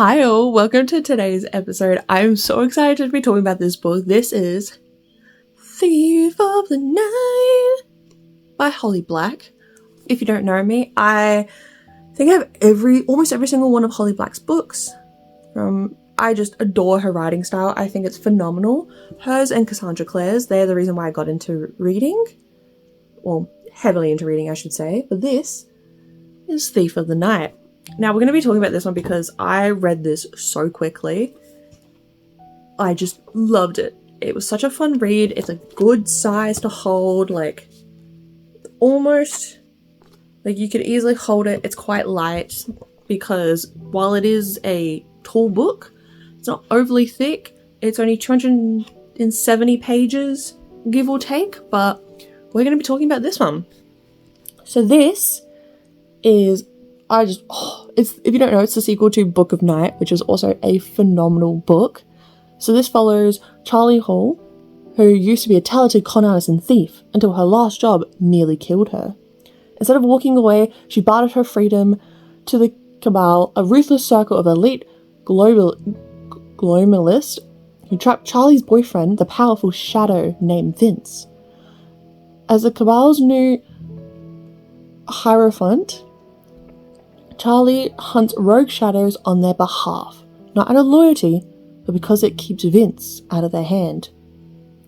Hi all, welcome to today's episode. I'm so excited to be talking about this book. This is Thief of the Night by Holly Black. If you don't know me, I think I have almost every single one of Holly Black's books. I just adore her writing style. I think it's phenomenal. Hers and Cassandra Clare's, they're the reason why I got into reading. Well, heavily into reading, I should say. But this is Thief of the Night. Now, we're going to be talking about this one because I read this so quickly. I just loved it. It was such a fun read. It's a good size to hold, almost, you could easily hold it. It's quite light because while it is a tall book, it's not overly thick. It's only 270 pages, give or take, but we're going to be talking about this one. So this is, if you don't know, it's the sequel to Book of Night, which is also a phenomenal book. So this follows Charlie Hall, who used to be a talented con artist and thief until her last job nearly killed her. Instead of walking away, she bartered her freedom to the Cabal, a ruthless circle of elite globalists who trapped Charlie's boyfriend, the powerful Shadow named Vince. As the Cabal's new Hierophant, Charlie hunts rogue shadows on their behalf, not out of loyalty, but because it keeps Vince out of their hand,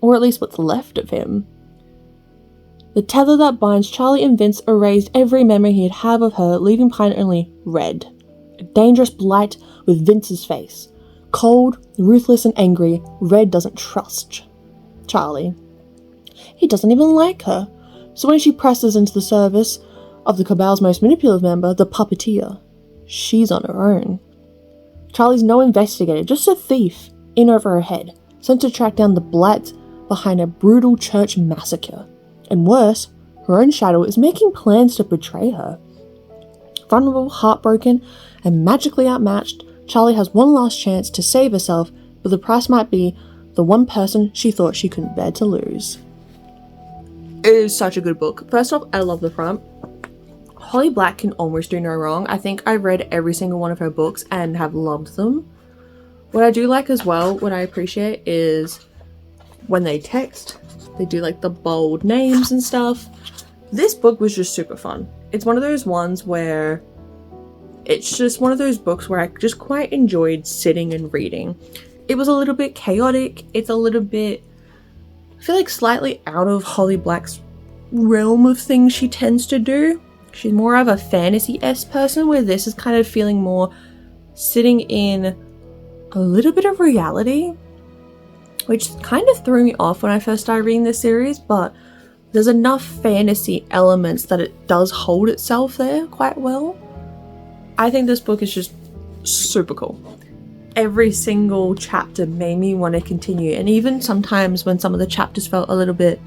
or at least what's left of him. The tether that binds Charlie and Vince erased every memory he'd have of her, leaving behind only Red, a dangerous blight with Vince's face. Cold, ruthless and angry, Red doesn't trust Charlie. He doesn't even like her, so when she presses into the service of the Cabal's most manipulative member, the Puppeteer, she's on her own. Charlie's no investigator, just a thief in over her head, sent to track down the blight behind a brutal church massacre. And worse, her own shadow is making plans to betray her. Vulnerable, heartbroken, and magically outmatched, Charlie has one last chance to save herself, but the price might be the one person she thought she couldn't bear to lose. It is such a good book. First off, I love the front. Holly Black can almost do no wrong. I think I've read every single one of her books and have loved them. What I do like as well, what I appreciate is when they text, they do the bold names and stuff. This book was just super fun. It's one of those ones where it's just one of those books where I just quite enjoyed sitting and reading. It was a little bit chaotic. It's a little bit, I feel slightly out of Holly Black's realm of things she tends to do. She's more of a fantasy-esque person, where this is kind of feeling more sitting in a little bit of reality, which kind of threw me off when I first started reading this series, but there's enough fantasy elements that it does hold itself there quite well. I think this book is just super cool. Every single chapter made me want to continue, and even sometimes when some of the chapters felt a little bit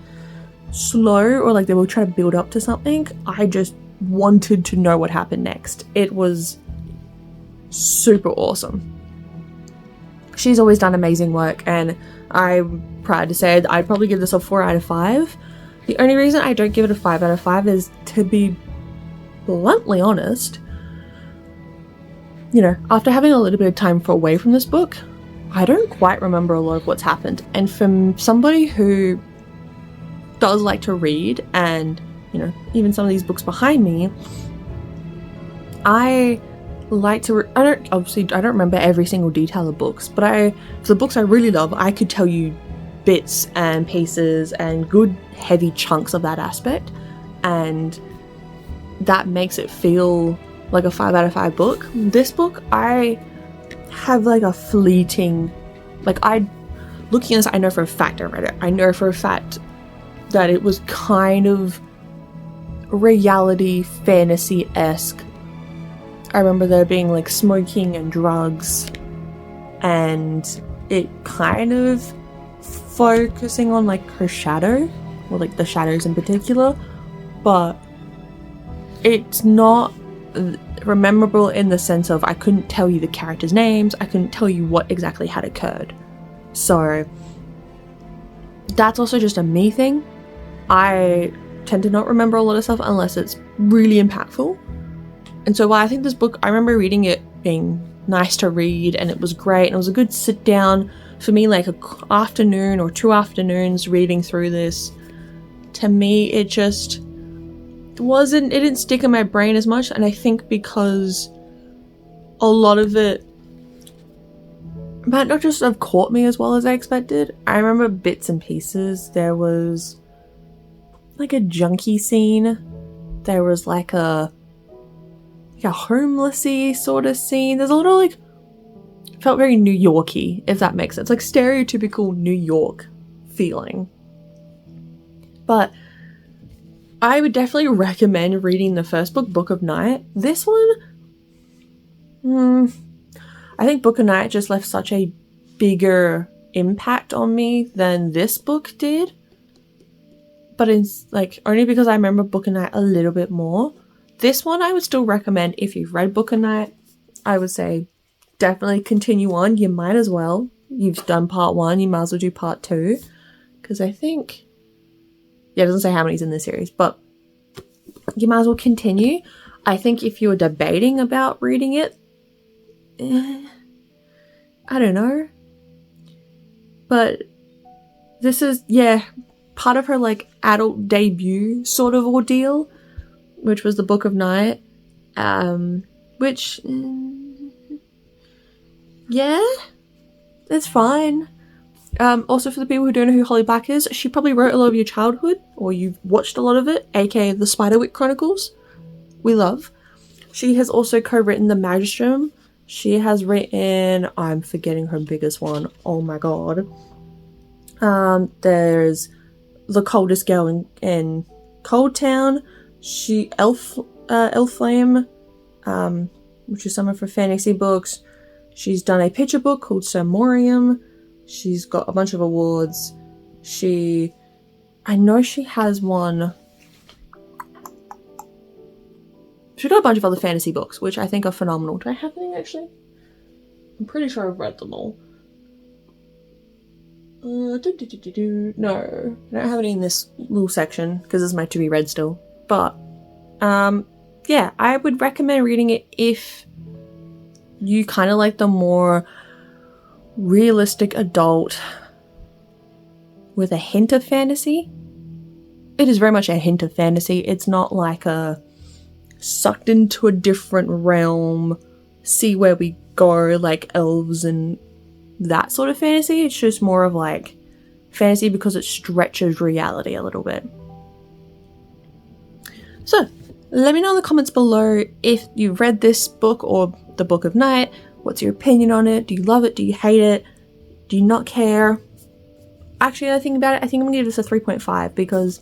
slow or they were trying to build up to something, I just wanted to know what happened next. It was super awesome. She's always done amazing work, and I'm proud to say I'd probably give this a 4 out of 5. The only reason I don't give it a 5 out of 5 is, to be bluntly honest, after having a little bit of time away from this book, I don't quite remember a lot of what's happened. And from somebody who does like to read, and even some of these books behind me, I like to I don't remember every single detail of books, but for the books I really love, I could tell you bits and pieces and good heavy chunks of that aspect, and that makes it feel like a 5 out of 5 book. This book, I have a fleeting, looking at this, I know for a fact I read it. I know for a fact that it was kind of reality fantasy-esque. I remember there being smoking and drugs, and it kind of focusing on her shadow, or the shadows in particular, but it's not memorable in the sense of I couldn't tell you the characters' names, I couldn't tell you what exactly had occurred. So that's also just a me thing. I tend to not remember a lot of stuff unless it's really impactful. And so while I think this book, I remember reading it being nice to read, and it was great, and it was a good sit down for me, like an afternoon or 2 afternoons reading through this. To me, it just it didn't stick in my brain as much, and I think because a lot of it might not just have caught me as well as I expected. I remember bits and pieces. There was like a junkie scene. There was like a homelessy sort of scene. There's a little like, felt very New Yorky, if that makes sense. Like stereotypical New York feeling. But I would definitely recommend reading the first book, Book of Night. This one, I think Book of Night just left such a bigger impact on me than this book did. But it's like only because I remember Book of Night a little bit more. This one I would still recommend if you've read Book of Night. I would say definitely continue on. You might as well. You've done part 1, you might as well do part 2. Because I think, yeah, it doesn't say how many's in this series, but you might as well continue. I think if you were debating about reading it, I don't know. But this is, yeah, part of her like adult debut sort of ordeal, which was the Book of Night, which, yeah, it's fine. Also for the people who don't know who Holly Black is, she probably wrote a lot of your childhood, or you've watched a lot of it, aka the Spiderwick Chronicles, we love. She has also co-written The Maelstrom. She has written, I'm forgetting her biggest one, oh my god. There's The Coldest Girl in Cold Town. Elflame, which is some of her fantasy books. She's done a picture book called Sir Morium. She's got a bunch of awards. I know she has one. She's got a bunch of other fantasy books, which I think are phenomenal. Do I have any actually? I'm pretty sure I've read them all. No, I don't have any in this little section because it's my to be read still. But, yeah, I would recommend reading it if you kind of like the more realistic adult with a hint of fantasy. It is very much a hint of fantasy. It's not like a sucked into a different realm, see where we go, like elves and that sort of fantasy. It's just more of like fantasy because it stretches reality a little bit. So let me know in the comments below if you've read this book or the Book of Night. What's your opinion on it? Do you love it? Do you hate it? Do you not care? Actually, I think about it, I think I'm gonna give this a 3.5 because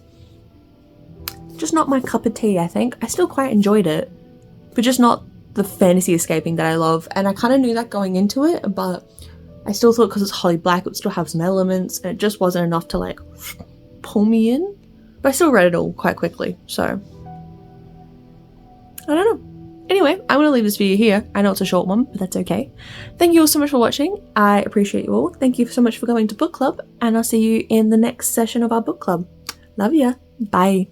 just not my cup of tea, I think. I still quite enjoyed it, but just not the fantasy escaping that I love. And I kind of knew that going into it, but I still thought because it's Holly Black, it would still have some elements, and it just wasn't enough to like pull me in. But I still read it all quite quickly, so I don't know. Anyway, I'm going to leave this video here. I know it's a short one, but that's okay. Thank you all so much for watching. I appreciate you all. Thank you so much for coming to book club, and I'll see you in the next session of our book club. Love ya. Bye.